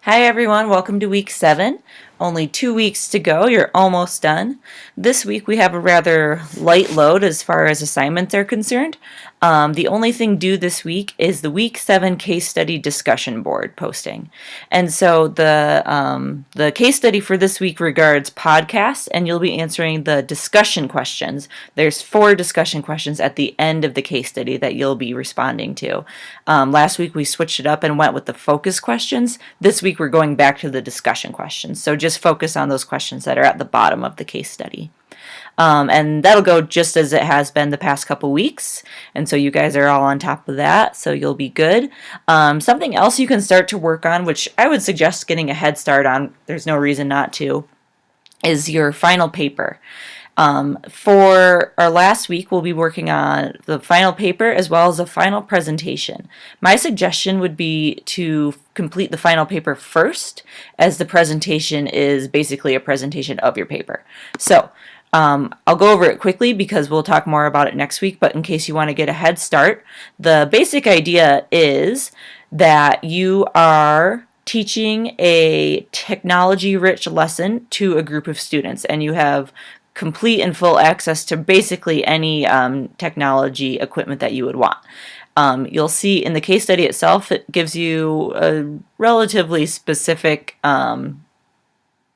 Hi everyone, welcome to week 7. Only 2 weeks to go, you're almost done. This week we have a rather light load as far as assignments are concerned. The only thing due this week is the week 7 case study discussion board posting. And so the case study for this week regards podcasts, and you'll be answering the discussion questions. There's 4 discussion questions at the end of the case study that you'll be responding to. Last week we switched it up and went with the focus questions. This week we're going back to the discussion questions. So just focus on those questions that are at the bottom of the case study. And that'll go just as it has been the past couple weeks. And so you guys are all on top of that, so you'll be good. Something else you can start to work on, which I would suggest getting a head start on, there's no reason not to, is your final paper. For our last week, we'll be working on the final paper as well as a final presentation. My suggestion would be to complete the final paper first, as the presentation is basically a presentation of your paper. So I'll go over it quickly because we'll talk more about it next week, but in case you want to get a head start, the basic idea is that you are teaching a technology-rich lesson to a group of students, and you have complete and full access to basically any technology equipment that you would want. You'll see in the case study itself, it gives you a relatively specific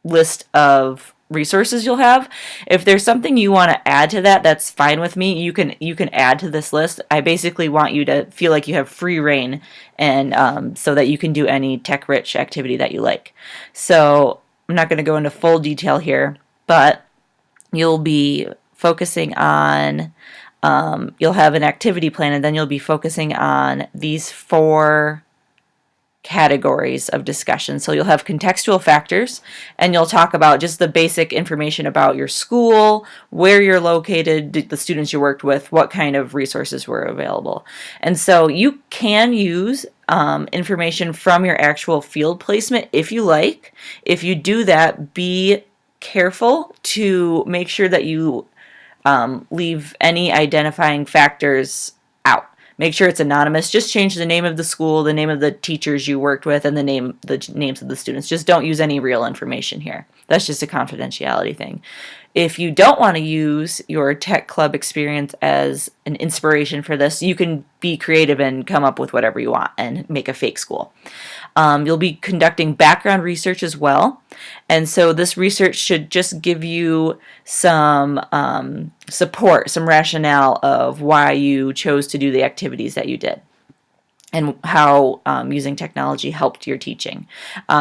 list of resources you'll have. If there's something you want to add to that, that's fine with me. You can add to this list. I basically want you to feel like you have free reign, and so that you can do any tech-rich activity that you like. So I'm not going to go into full detail here, but you'll be focusing on, you'll have an activity plan, and then you'll be focusing on these 4 categories of discussion. So you'll have contextual factors, and you'll talk about just the basic information about your school, where you're located, the students you worked with, what kind of resources were available. And so you can use information from your actual field placement if you like. If you do that, be careful to make sure that you leave any identifying factors out. Make sure it's anonymous. Just change the name of the school, the name of the teachers you worked with, and the names of the students. Just don't use any real information here. That's just a confidentiality thing. If you don't want to use your tech club experience as an inspiration for this, you can be creative and come up with whatever you want and make a fake school. You'll be conducting background research as well, and so this research should just give you some support, some rationale of why you chose to do the activities that you did, and how using technology helped your teaching.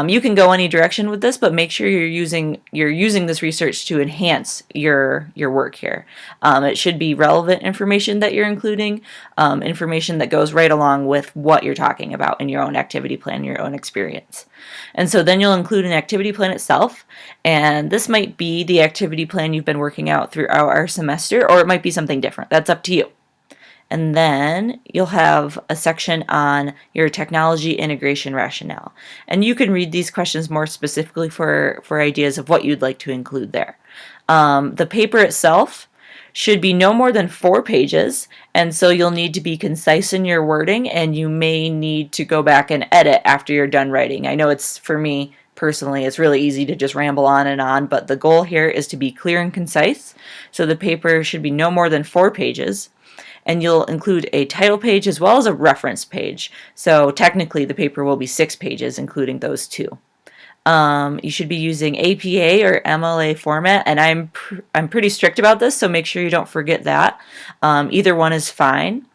You can go any direction with this, but make sure you're using this research to enhance your work here. It should be relevant information that you're including, information that goes right along with what you're talking about in your own activity plan, your own experience. And so then you'll include an activity plan itself, and this might be the activity plan you've been working out throughout our semester, or it might be something different. That's up to you. And then you'll have a section on your technology integration rationale. And you can read these questions more specifically for ideas of what you'd like to include there. The paper itself should be no more than 4 pages, and so you'll need to be concise in your wording, and you may need to go back and edit after you're done writing. I know it's, for me personally, it's really easy to just ramble on, but the goal here is to be clear and concise. So the paper should be no more than 4 pages. And you'll include a title page as well as a reference page. So technically the paper will be 6 pages, including those 2. You should be using APA or MLA format, and I'm pretty strict about this, so make sure you don't forget that. Either one is fine,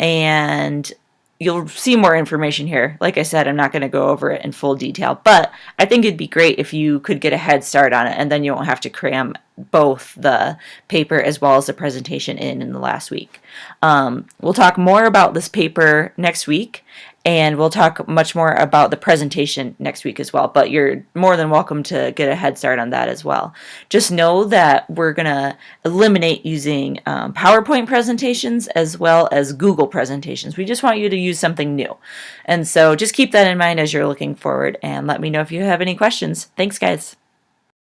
and you'll see more information here. Like I said, I'm not going to go over it in full detail, but I think it'd be great if you could get a head start on it, and then you won't have to cram both the paper as well as the presentation in the last week. We'll talk more about this paper next week, and we'll talk much more about the presentation next week as well, but you're more than welcome to get a head start on that as well. Just know that we're going to eliminate using PowerPoint presentations as well as Google presentations. We just want you to use something new. And so just keep that in mind as you're looking forward, and let me know if you have any questions. Thanks, guys.